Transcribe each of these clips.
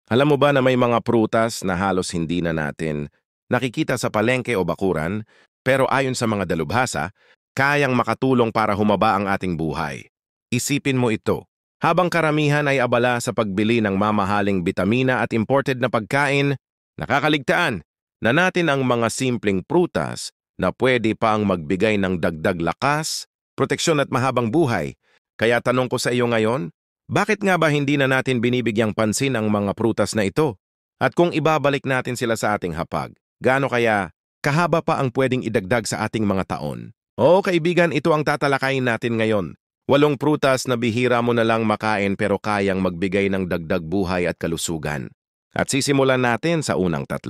Alam mo ba na may mga prutas na halos hindi na natin nakikita sa palengke o bakuran, pero ayon sa mga dalubhasa, kayang makatulong para humaba ang ating buhay. Isipin mo ito. Habang karamihan ay abala sa pagbili ng mamahaling bitamina at imported na pagkain, nakakaligtaan na natin ang mga simpleng prutas na pwede pang magbigay ng dagdag lakas, proteksyon at mahabang buhay. Kaya tanong ko sa iyo ngayon, bakit nga ba hindi na natin binibigyang pansin ang mga prutas na ito? At kung ibabalik natin sila sa ating hapag, gaano kaya kahaba pa ang pwedeng idagdag sa ating mga taon? Oo kaibigan, ito ang tatalakayin natin ngayon. 8 prutas na bihira mo na lang makain pero kayang magbigay ng dagdag buhay at kalusugan. At sisimulan natin sa unang 3.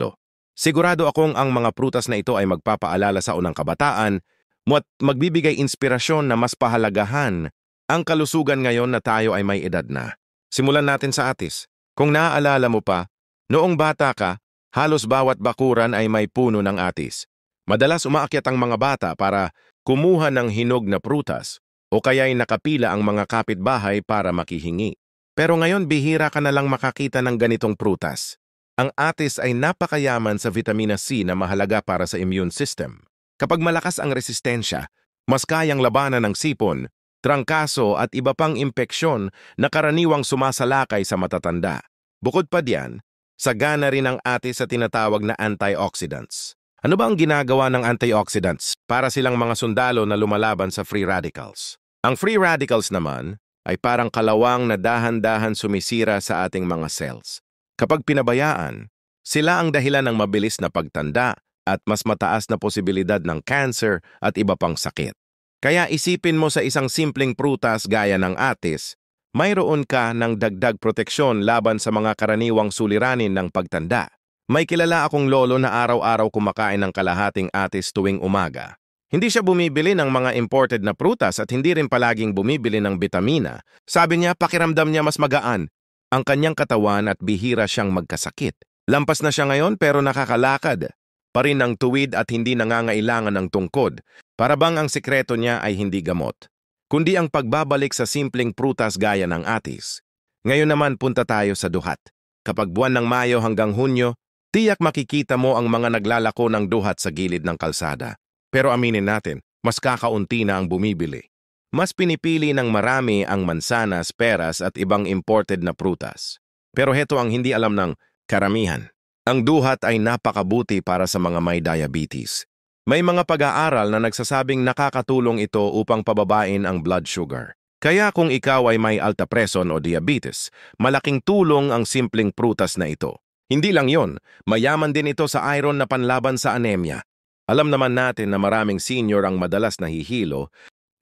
Sigurado akong ang mga prutas na ito ay magpapaalala sa unang kabataan at magbibigay inspirasyon na mas pahalagahan ang kalusugan ngayon na tayo ay may edad na. Simulan natin sa atis. Kung naaalala mo pa, noong bata ka, halos bawat bakuran ay may puno ng atis. Madalas umaakyat ang mga bata para kumuha ng hinog na prutas o kaya'y nakapila ang mga kapitbahay para makihingi. Pero ngayon bihira ka na lang makakita ng ganitong prutas. Ang atis ay napakayaman sa vitamina C na mahalaga para sa immune system. Kapag malakas ang resistensya, mas kayang labanan ng sipon, trangkaso at iba pang impeksyon na karaniwang sumasalakay sa matatanda. Bukod pa diyan, sagana rin ang atis sa tinatawag na antioxidants. Ano ba ang ginagawa ng antioxidants? Para silang mga sundalo na lumalaban sa free radicals. Ang free radicals naman ay parang kalawang na dahan-dahan sumisira sa ating mga cells. Kapag pinabayaan, sila ang dahilan ng mabilis na pagtanda at mas mataas na posibilidad ng cancer at iba pang sakit. Kaya isipin mo sa isang simpleng prutas gaya ng atis, mayroon ka ng dagdag proteksyon laban sa mga karaniwang suliranin ng pagtanda. May kilala akong lolo na araw-araw kumakain ng kalahating atis tuwing umaga. Hindi siya bumibili ng mga imported na prutas at hindi rin palaging bumibili ng bitamina. Sabi niya, pakiramdam niya mas magaan ang kanyang katawan at bihira siyang magkasakit. Lampas na siya ngayon pero nakakalakad pa rin ng tuwid at hindi nangangailangan ng tungkod. Para bang ang sikreto niya ay hindi gamot, kundi ang pagbabalik sa simpleng prutas gaya ng atis. Ngayon naman punta tayo sa duhat. Kapag buwan ng Mayo hanggang Hunyo, tiyak makikita mo ang mga naglalako ng duhat sa gilid ng kalsada. Pero aminin natin, mas kakaunti na ang bumibili. Mas pinipili ng marami ang mansanas, peras at ibang imported na prutas. Pero heto ang hindi alam ng karamihan. Ang duhat ay napakabuti para sa mga may diabetes. May mga pag-aaral na nagsasabing nakakatulong ito upang pababain ang blood sugar. Kaya kung ikaw ay may alta presyon o diabetes, malaking tulong ang simpleng prutas na ito. Hindi lang yon, mayaman din ito sa iron na panlaban sa anemia. Alam naman natin na maraming senior ang madalas nahihilo,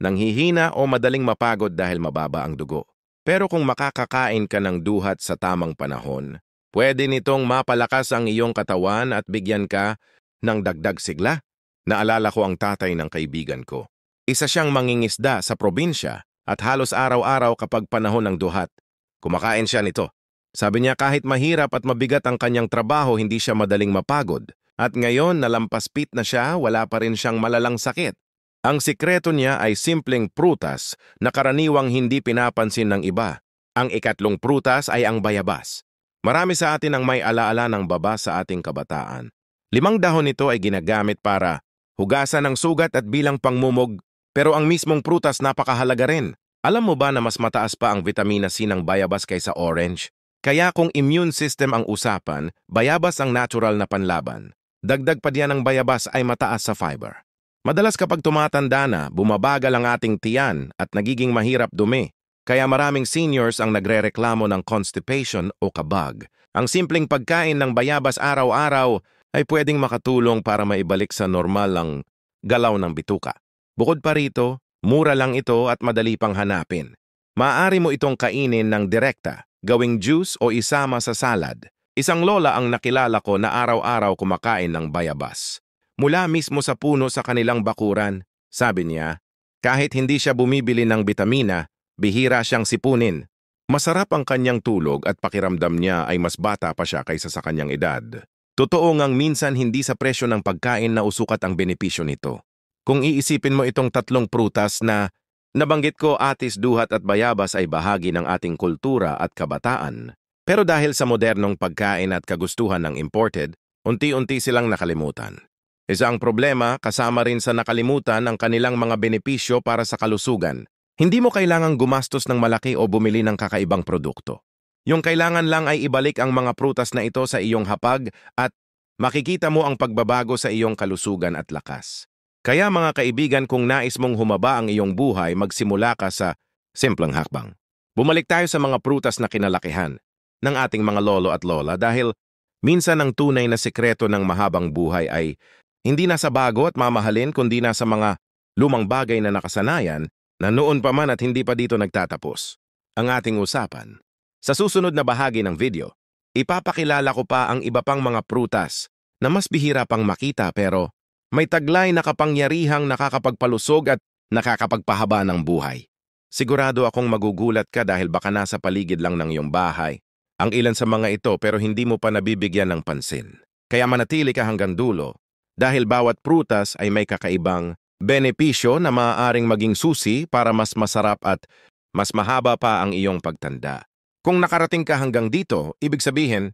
nanghihina o madaling mapagod dahil mababa ang dugo. Pero kung makakakain ka ng duhat sa tamang panahon, pwede nitong mapalakas ang iyong katawan at bigyan ka ng dagdag sigla. Naalala ko ang tatay ng kaibigan ko. Isa siyang mangingisda sa probinsya at halos araw-araw kapag panahon ng duhat, kumakain siya nito. Sabi niya kahit mahirap at mabigat ang kanyang trabaho, hindi siya madaling mapagod. At ngayon nalampaspit na siya, wala pa rin siyang malalang sakit. Ang sikreto niya ay simpleng prutas na karaniwang hindi pinapansin ng iba. Ang ikatlong prutas ay ang bayabas. Marami sa atin ang may alaala ng baba sa ating kabataan. 5 dahon nito ay ginagamit para hugasan ng sugat at bilang pangmumog, pero ang mismong prutas napakahalaga rin. Alam mo ba na mas mataas pa ang vitamina C ng bayabas kaysa orange? Kaya kung immune system ang usapan, bayabas ang natural na panlaban. Dagdag pa diyan ang bayabas ay mataas sa fiber. Madalas kapag tumatanda na, bumabagal ang ating tiyan at nagiging mahirap dumi. Kaya maraming seniors ang nagrereklamo ng constipation o kabag. Ang simpleng pagkain ng bayabas araw-araw ay pwedeng makatulong para maibalik sa normal ang galaw ng bituka. Bukod pa rito, mura lang ito at madali pang hanapin. Maaari mo itong kainin ng direkta, gawing juice o isama sa salad. Isang lola ang nakilala ko na araw-araw kumakain ng bayabas. Mula mismo sa puno sa kanilang bakuran, sabi niya, kahit hindi siya bumibili ng bitamina, bihira siyang sipunin. Masarap ang kanyang tulog at pakiramdam niya ay mas bata pa siya kaysa sa kanyang edad. Totoo ngang minsan hindi sa presyo ng pagkain na usukat ang benepisyo nito. Kung iisipin mo itong 3 prutas na nabanggit ko, atis, duhat at bayabas ay bahagi ng ating kultura at kabataan. Pero dahil sa modernong pagkain at kagustuhan ng imported, unti-unti silang nakalimutan. Isa ang problema, kasama rin sa nakalimutan ang kanilang mga benepisyo para sa kalusugan. Hindi mo kailangang gumastos ng malaki o bumili ng kakaibang produkto. Yung kailangan lang ay ibalik ang mga prutas na ito sa iyong hapag at makikita mo ang pagbabago sa iyong kalusugan at lakas. Kaya mga kaibigan, kung nais mong humaba ang iyong buhay, magsimula ka sa simpleng hakbang. Bumalik tayo sa mga prutas na kinalakihan ng ating mga lolo at lola dahil minsan ang tunay na sekreto ng mahabang buhay ay hindi nasa bago at mamahalin kundi nasa mga lumang bagay na nakasanayan na noon pa man at hindi pa dito nagtatapos ang ating usapan. Sa susunod na bahagi ng video, ipapakilala ko pa ang iba pang mga prutas na mas bihira pang makita pero may taglay na kapangyarihang nakakapagpalusog at nakakapagpahaba ng buhay. Sigurado akong magugulat ka dahil baka nasa paligid lang ng iyong bahay ang ilan sa mga ito pero hindi mo pa nabibigyan ng pansin. Kaya manatili ka hanggang dulo dahil bawat prutas ay may kakaibang benepisyo na maaaring maging susi para mas masarap at mas mahaba pa ang iyong pagtanda. Kung nakarating ka hanggang dito, ibig sabihin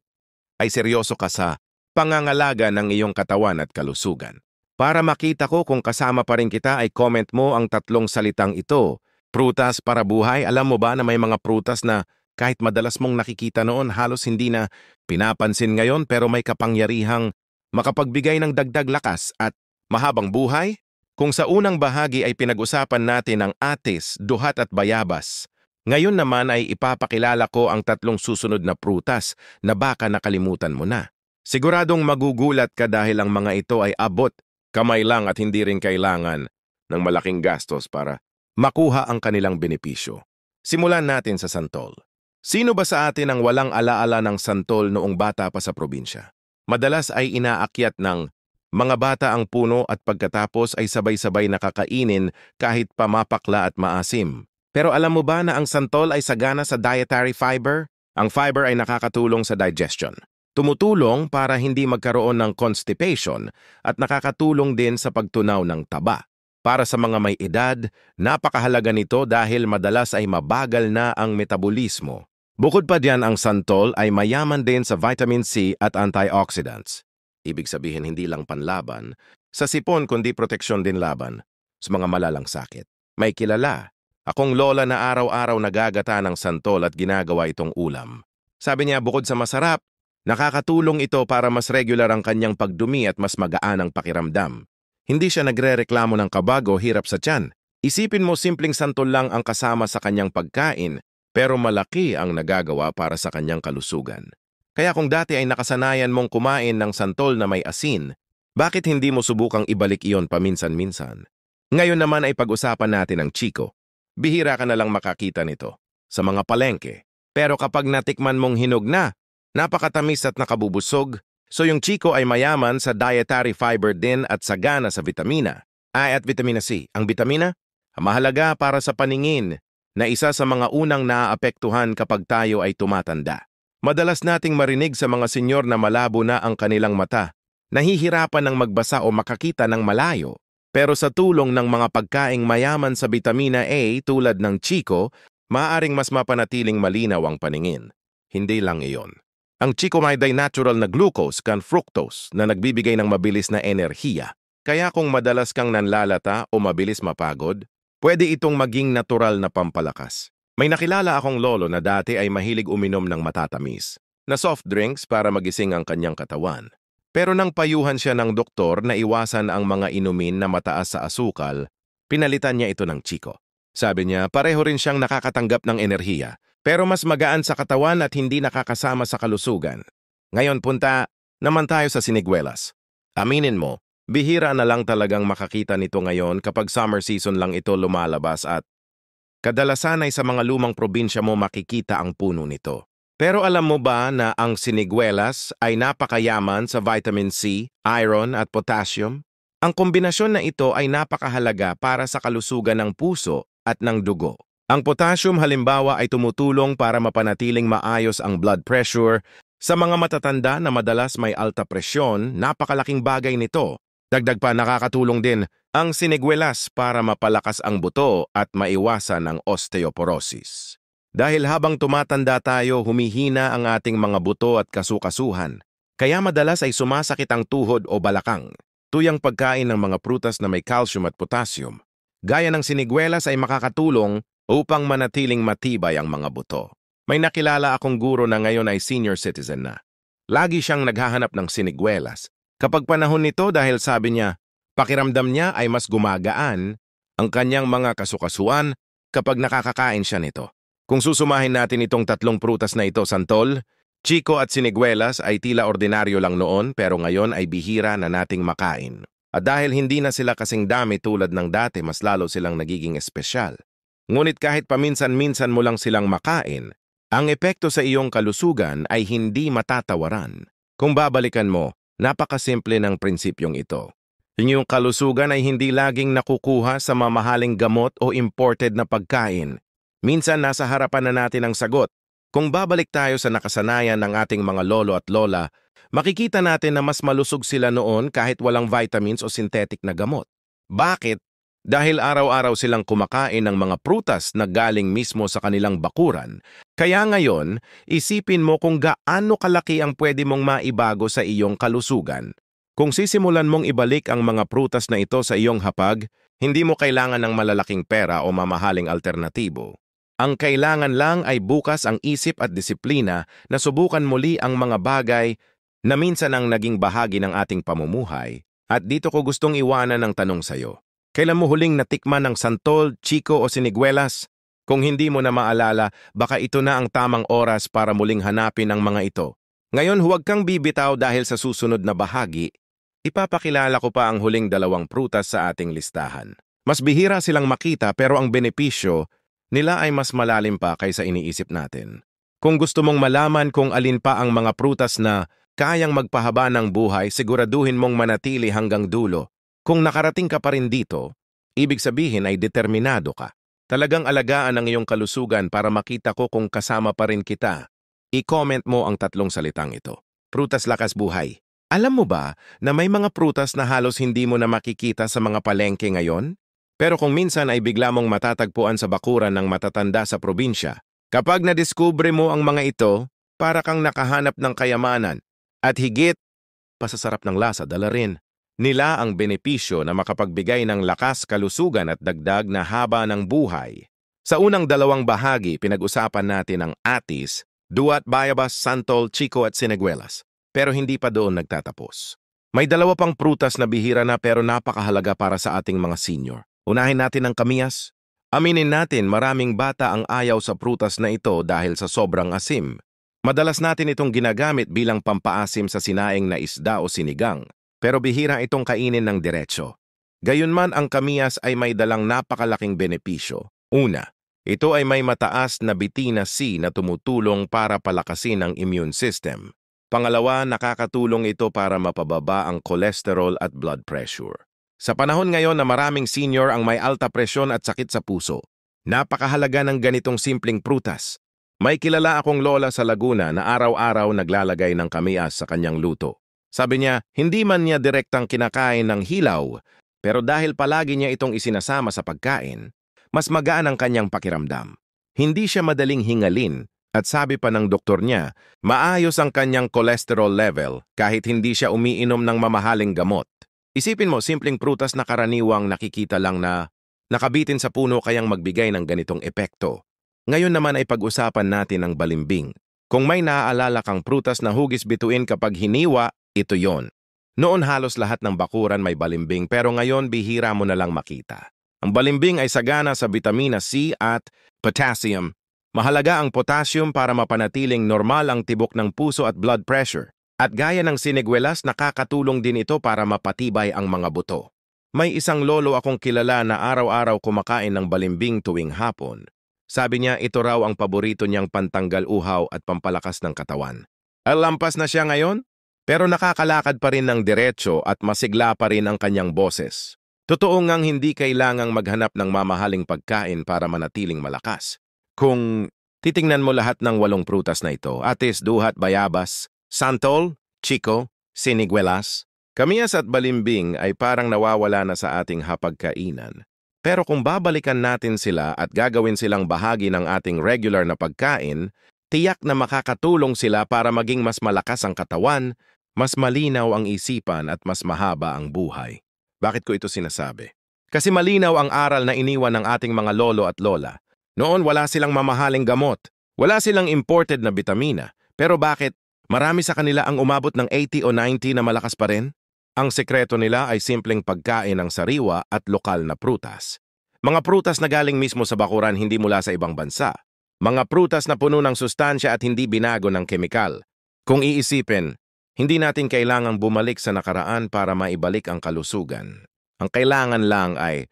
ay seryoso ka sa pangangalaga ng iyong katawan at kalusugan. Para makita ko kung kasama pa rin kita ay comment mo ang 3 salitang ito. Prutas para buhay. Alam mo ba na may mga prutas na kahit madalas mong nakikita noon halos hindi na pinapansin ngayon pero may kapangyarihang makapagbigay ng dagdag lakas at mahabang buhay? Kung sa unang bahagi ay pinag-usapan natin ang atis, duhat at bayabas, ngayon naman ay ipapakilala ko ang 3 susunod na prutas na baka nakalimutan mo na. Siguradong magugulat ka dahil ang mga ito ay abot kamay lang at hindi rin kailangan ng malaking gastos para makuha ang kanilang benepisyo. Simulan natin sa santol. Sino ba sa atin ang walang alaala ng santol noong bata pa sa probinsya? Madalas ay inaakyat ng mga bata ang puno at pagkatapos ay sabay-sabay nakakainin kahit pamapakla at maasim. Pero alam mo ba na ang santol ay sagana sa dietary fiber? Ang fiber ay nakakatulong sa digestion. Tumutulong para hindi magkaroon ng constipation at nakakatulong din sa pagtunaw ng taba. Para sa mga may edad, napakahalaga nito dahil madalas ay mabagal na ang metabolismo. Bukod pa diyan, ang santol ay mayaman din sa vitamin C at antioxidants. Ibig sabihin hindi lang panlaban sa sipon kundi proteksyon din laban sa mga malalang sakit. May kilala akong lola na araw-araw nagagata ng santol at ginagawa itong ulam. Sabi niya bukod sa masarap, nakakatulong ito para mas regular ang kanyang pagdumi at mas magaan ang pakiramdam. Hindi siya nagrereklamo ng kabag o hirap sa tiyan. Isipin mo simpleng santol lang ang kasama sa kanyang pagkain pero malaki ang nagagawa para sa kanyang kalusugan. Kaya kung dati ay nakasanayan mong kumain ng santol na may asin, bakit hindi mo subukang ibalik iyon paminsan-minsan? Ngayon naman ay pag-usapan natin ang chiko. Bihira ka na lang makakita nito sa mga palengke. Pero kapag natikman mong hinog na, napakatamis at nakabubusog, so yung chiko ay mayaman sa dietary fiber din at sagana sa vitamina A at vitamina C. Ang vitamina, mahalaga para sa paningin na isa sa mga unang naaapektuhan kapag tayo ay tumatanda. Madalas nating marinig sa mga senyor na malabo na ang kanilang mata, nahihirapan ng magbasa o makakita ng malayo. Pero sa tulong ng mga pagkaing mayaman sa vitamina A tulad ng chiko, maaaring mas mapanatiling malinaw ang paningin. Hindi lang iyon. Ang chiko may natural na glucose kan fructose na nagbibigay ng mabilis na enerhiya. Kaya kung madalas kang nanlalata o mabilis mapagod, pwede itong maging natural na pampalakas. May nakilala akong lolo na dati ay mahilig uminom ng matatamis na soft drinks para magising ang kanyang katawan. Pero nang payuhan siya ng doktor na iwasan ang mga inumin na mataas sa asukal, pinalitan niya ito ng chiko. Sabi niya, pareho rin siyang nakakatanggap ng enerhiya, pero mas magaan sa katawan at hindi nakakasama sa kalusugan. Ngayon punta naman tayo sa siniguelas. Aminin mo, bihira na lang talagang makakita nito ngayon kapag summer season lang ito lumalabas at kadalasan ay sa mga lumang probinsya mo makikita ang puno nito. Pero alam mo ba na ang siniguelas ay napakayaman sa vitamin C, iron at potassium? Ang kombinasyon na ito ay napakahalaga para sa kalusugan ng puso at ng dugo. Ang potassium halimbawa ay tumutulong para mapanatiling maayos ang blood pressure. Sa mga matatanda na madalas may alta presyon, napakalaking bagay nito. Dagdag pa nakakatulong din ang siniguelas para mapalakas ang buto at maiwasan ang osteoporosis. Dahil habang tumatanda tayo, humihina ang ating mga buto at kasukasuhan. Kaya madalas ay sumasakit ang tuhod o balakang. Tuyang pagkain ng mga prutas na may calcium at potassium, gaya ng siniguelas ay makakatulong upang manatiling matibay ang mga buto. May nakilala akong guro na ngayon ay senior citizen na. Lagi siyang naghahanap ng siniguelas. Kapag panahon nito dahil sabi niya, pakiramdam niya ay mas gumagaan ang kanyang mga kasukasuan kapag nakakakain siya nito. Kung susumahin natin itong tatlong prutas na ito, santol, chiko at siniguelas ay tila ordinaryo lang noon pero ngayon ay bihira na nating makain. At dahil hindi na sila kasing dami tulad ng dati, mas lalo silang nagiging espesyal. Ngunit kahit paminsan-minsan mo lang silang makain, ang epekto sa iyong kalusugan ay hindi matatawaran. Kung babalikan mo, napakasimple ng prinsipyong ito. Inyong kalusugan ay hindi laging nakukuha sa mamahaling gamot o imported na pagkain. Minsan nasa harapan na natin ang sagot. Kung babalik tayo sa nakasanayan ng ating mga lolo at lola, makikita natin na mas malusog sila noon kahit walang vitamins o synthetic na gamot. Bakit? Dahil araw-araw silang kumakain ng mga prutas na galing mismo sa kanilang bakuran. Kaya ngayon, isipin mo kung gaano kalaki ang pwede mong maibago sa iyong kalusugan. Kung sisimulan mong ibalik ang mga prutas na ito sa iyong hapag, hindi mo kailangan ng malalaking pera o mamahaling alternatibo. Ang kailangan lang ay bukas ang isip at disiplina na subukan muli ang mga bagay na minsan ang naging bahagi ng ating pamumuhay. At dito ko gustong iwanan ng tanong sa'yo. Kailan mo huling natikman ng santol, chiko o siniguelas? Kung hindi mo na maalala, baka ito na ang tamang oras para muling hanapin ang mga ito. Ngayon huwag kang bibitaw dahil sa susunod na bahagi, ipapakilala ko pa ang huling dalawang prutas sa ating listahan. Mas bihira silang makita pero ang benepisyo nila ay mas malalim pa kaysa iniisip natin. Kung gusto mong malaman kung alin pa ang mga prutas na kayang magpahaba ng buhay, siguraduhin mong manatili hanggang dulo. Kung nakarating ka pa rin dito, ibig sabihin ay determinado ka. Talagang alagaan ang iyong kalusugan para makita ko kung kasama pa rin kita. I-comment mo ang tatlong salitang ito. Prutas lakas buhay. Alam mo ba na may mga prutas na halos hindi mo na makikita sa mga palengke ngayon? Pero kung minsan ay bigla mong matatagpuan sa bakuran ng matatanda sa probinsya, kapag nadiskubre mo ang mga ito, para kang nakahanap ng kayamanan. At higit, pasasarap ng lasa dala rin nila ang benepisyo na makapagbigay ng lakas, kalusugan at dagdag na haba ng buhay. Sa unang dalawang bahagi, pinag-usapan natin ang atis, duat, bayabas, santol, chiko at siniguelas. Pero hindi pa doon nagtatapos. May dalawa pang prutas na bihira na pero napakahalaga para sa ating mga senior. Unahin natin ang kamiyas. Aminin natin maraming bata ang ayaw sa prutas na ito dahil sa sobrang asim. Madalas natin itong ginagamit bilang pampaasim sa sinaing na isda o sinigang. Pero bihira itong kainin ng diretsyo. Gayunman ang kamiyas ay may dalang napakalaking benepisyo. Una, ito ay may mataas na vitamina C na tumutulong para palakasin ang immune system. Pangalawa, nakakatulong ito para mapababa ang cholesterol at blood pressure. Sa panahon ngayon na maraming senior ang may alta presyon at sakit sa puso, napakahalaga ng ganitong simpleng prutas. May kilala akong lola sa Laguna na araw-araw naglalagay ng kamiyas sa kanyang luto. Sabi niya, hindi man niya direktang kinakain ng hilaw, pero dahil palagi niya itong isinasama sa pagkain, mas magaan ang kanyang pakiramdam. Hindi siya madaling hingalin at sabi pa ng doktor niya, maayos ang kanyang cholesterol level kahit hindi siya umiinom ng mamahaling gamot. Isipin mo, simpleng prutas na karaniwang nakikita lang na nakabitin sa puno kayang magbigay ng ganitong epekto. Ngayon naman ay pag-usapan natin ang balimbing. Kung may naaalala kang prutas na hugis bituin kapag hiniwa, ito yon. Noon halos lahat ng bakuran may balimbing pero ngayon bihira mo na lang makita. Ang balimbing ay sagana sa vitamina C at potassium. Mahalaga ang potassium para mapanatiling normal ang tibok ng puso at blood pressure. At gaya ng siniguelas, nakakatulong din ito para mapatibay ang mga buto. May isang lolo akong kilala na araw-araw kumakain ng balimbing tuwing hapon. Sabi niya ito raw ang paborito niyang pantanggal uhaw at pampalakas ng katawan. Lampas na siya ngayon? Pero nakakalakad pa rin ng diretsyo at masigla pa rin ang kanyang boses. Totoo ngang hindi kailangang maghanap ng mamahaling pagkain para manatiling malakas. Kung titingnan mo lahat ng 8 prutas na ito, atis, duhat, bayabas, santol, chiko, siniguelas, kamiyas at balimbing ay parang nawawala na sa ating hapagkainan. Pero kung babalikan natin sila at gagawin silang bahagi ng ating regular na pagkain, tiyak na makakatulong sila para maging mas malakas ang katawan, mas malinaw ang isipan at mas mahaba ang buhay. Bakit ko ito sinasabi? Kasi malinaw ang aral na iniwan ng ating mga lolo at lola. Noon wala silang mamahaling gamot, wala silang imported na bitamina. Pero bakit marami sa kanila ang umabot ng 80 o 90 na malakas pa rin? Ang sekreto nila ay simpleng pagkain ng sariwa at lokal na prutas. Mga prutas na galing mismo sa bakuran, hindi mula sa ibang bansa. Mga prutas na puno ng sustansya at hindi binago ng kemikal. Kung iisipin, hindi natin kailangang bumalik sa nakaraan para maibalik ang kalusugan. Ang kailangan lang ay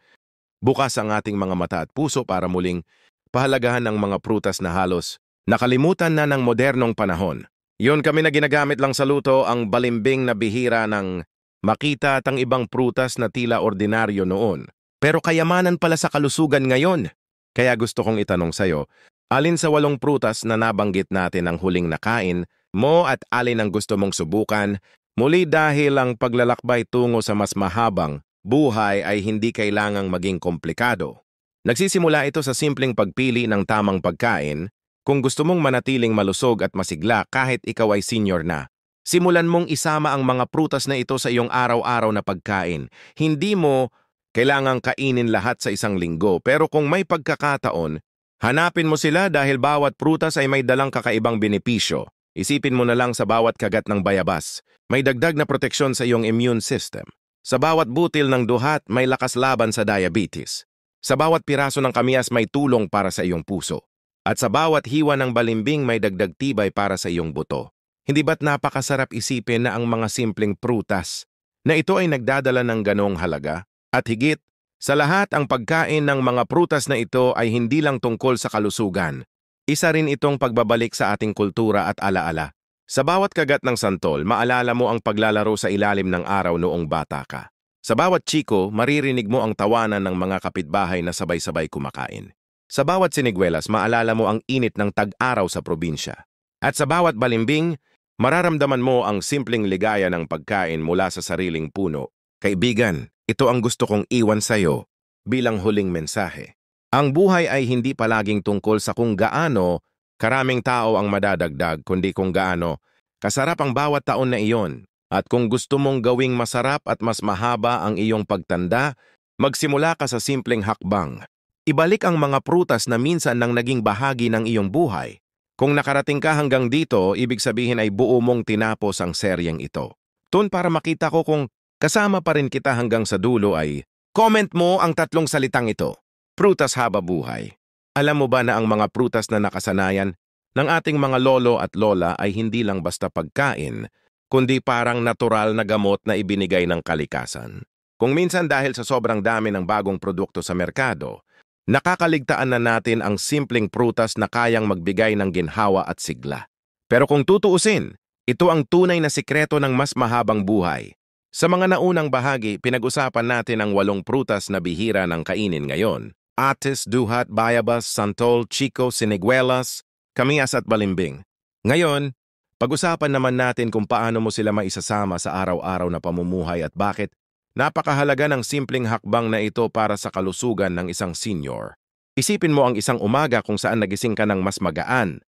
bukas ang ating mga mata at puso para muling pahalagahan ng mga prutas na halos nakalimutan na ng modernong panahon. Yun kami na ginagamit lang sa luto, ang balimbing na bihira ng makita at ang ibang prutas na tila ordinaryo noon. Pero kayamanan pala sa kalusugan ngayon. Kaya gusto kong itanong sa'yo, alin sa 8 prutas na nabanggit natin ang huling nakain mo at alin ang gusto mong subukan? Muli, dahil ang paglalakbay tungo sa mas mahabang buhay ay hindi kailangang maging komplikado. Nagsisimula ito sa simpleng pagpili ng tamang pagkain. Kung gusto mong manatiling malusog at masigla kahit ikaw ay senior na, simulan mong isama ang mga prutas na ito sa iyong araw-araw na pagkain. Hindi mo kailangang kainin lahat sa isang linggo, pero kung may pagkakataon, hanapin mo sila dahil bawat prutas ay may dalang kakaibang benepisyo. Isipin mo na lang sa bawat kagat ng bayabas, may dagdag na proteksyon sa iyong immune system. Sa bawat butil ng duhat, may lakas laban sa diabetes. Sa bawat piraso ng kamyas, may tulong para sa iyong puso. At sa bawat hiwa ng balimbing, may dagdag tibay para sa iyong buto. Hindi ba't napakasarap isipin na ang mga simpleng prutas na ito ay nagdadala ng ganong halaga? At higit, sa lahat ang pagkain ng mga prutas na ito ay hindi lang tungkol sa kalusugan. Isa rin itong pagbabalik sa ating kultura at alaala. Sa bawat kagat ng santol, maalala mo ang paglalaro sa ilalim ng araw noong bata ka. Sa bawat chiko, maririnig mo ang tawanan ng mga kapitbahay na sabay-sabay kumakain. Sa bawat siniguelas, maalala mo ang init ng tag-araw sa probinsya. At sa bawat balimbing, mararamdaman mo ang simpleng ligaya ng pagkain mula sa sariling puno. Kaibigan, ito ang gusto kong iwan sa'yo bilang huling mensahe. Ang buhay ay hindi palaging tungkol sa kung gaano karaming tao ang madadagdag, kundi kung gaano kasarap ang bawat taon na iyon. At kung gusto mong gawing masarap at mas mahaba ang iyong pagtanda, magsimula ka sa simpleng hakbang. Ibalik ang mga prutas na minsan nang naging bahagi ng iyong buhay. Kung nakarating ka hanggang dito, ibig sabihin ay buo mong tinapos ang seryeng ito. Para makita ko kung kasama pa rin kita hanggang sa dulo ay comment mo ang 3 salitang ito. Prutas haba buhay. Alam mo ba na ang mga prutas na nakasanayan ng ating mga lolo at lola ay hindi lang basta pagkain, kundi parang natural na gamot na ibinigay ng kalikasan. Kung minsan dahil sa sobrang dami ng bagong produkto sa merkado, nakakaligtaan na natin ang simpleng prutas na kayang magbigay ng ginhawa at sigla. Pero kung tutuusin, ito ang tunay na sikreto ng mas mahabang buhay. Sa mga naunang bahagi, pinag-usapan natin ang 8 prutas na bihira ng kainin ngayon. Atis, duhat, bayabas, santol, chiko, siniguelas, kamyas at balimbing. Ngayon, pag-usapan naman natin kung paano mo sila maisasama sa araw-araw na pamumuhay at bakit napakahalaga ng simpleng hakbang na ito para sa kalusugan ng isang senior. Isipin mo ang isang umaga kung saan nagising ka ng mas magaan.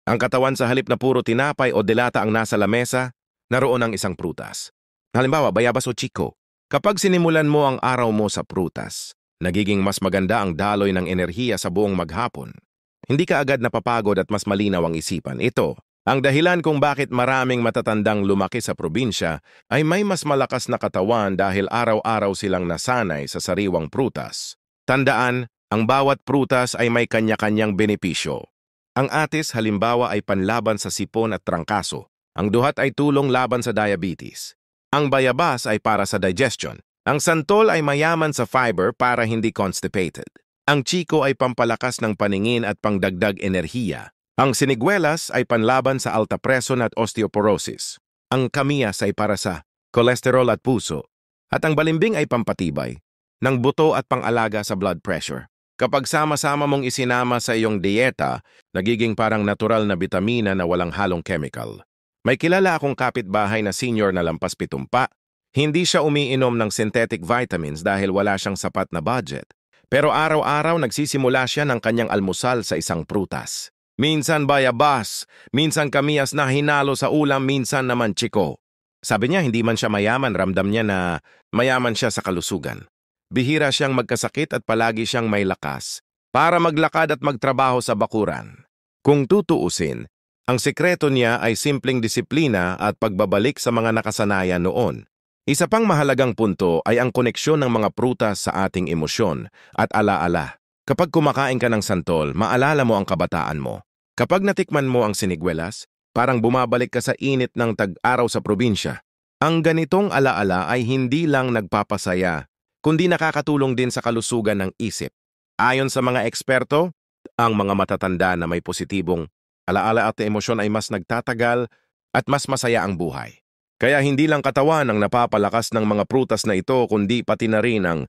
Ang katawan sa halip na puro tinapay o delata ang nasa lamesa, naroon ang isang prutas. Halimbawa, bayabas o chiko. Kapag sinimulan mo ang araw mo sa prutas, nagiging mas maganda ang daloy ng enerhiya sa buong maghapon. Hindi ka agad napapagod at mas malinaw ang isipan. Ito ang dahilan kung bakit maraming matatandang lumaki sa probinsya ay may mas malakas na katawan dahil araw-araw silang nasanay sa sariwang prutas. Tandaan, ang bawat prutas ay may kanya-kanyang benepisyo. Ang atis halimbawa ay panlaban sa sipon at trangkaso. Ang duhat ay tulong laban sa diabetes. Ang bayabas ay para sa digestion. Ang santol ay mayaman sa fiber para hindi constipated. Ang chiko ay pampalakas ng paningin at pangdagdag enerhiya. Ang siniguelas ay panlaban sa alta presyon at osteoporosis. Ang kamyas ay para sa kolesterol at puso. At ang balimbing ay pampatibay ng buto at pangalaga sa blood pressure. Kapag sama-sama mong isinama sa iyong dieta, nagiging parang natural na bitamina na walang halong chemical. May kilala akong kapitbahay na senior na lampas 70. Hindi siya umiinom ng synthetic vitamins dahil wala siyang sapat na budget. Pero araw-araw nagsisimula siya ng kanyang almusal sa isang prutas. Minsan bayabas, minsan kamiyas na hinalo sa ulam, minsan naman chiko. Sabi niya hindi man siya mayaman, ramdam niya na mayaman siya sa kalusugan. Bihira siyang magkasakit at palagi siyang may lakas para maglakad at magtrabaho sa bakuran. Kung tutuusin, ang sekreto niya ay simpleng disiplina at pagbabalik sa mga nakasanayan noon. Isa pang mahalagang punto ay ang koneksyon ng mga prutas sa ating emosyon at alaala. Kapag kumakain ka ng santol, maalala mo ang kabataan mo. Kapag natikman mo ang siniguelas, parang bumabalik ka sa init ng tag-araw sa probinsya. Ang ganitong alaala ay hindi lang nagpapasaya, kundi nakakatulong din sa kalusugan ng isip. Ayon sa mga eksperto, ang mga matatanda na may positibong alaala at emosyon ay mas nagtatagal at mas masaya ang buhay. Kaya hindi lang katawan ang napapalakas ng mga prutas na ito, kundi pati na rin ang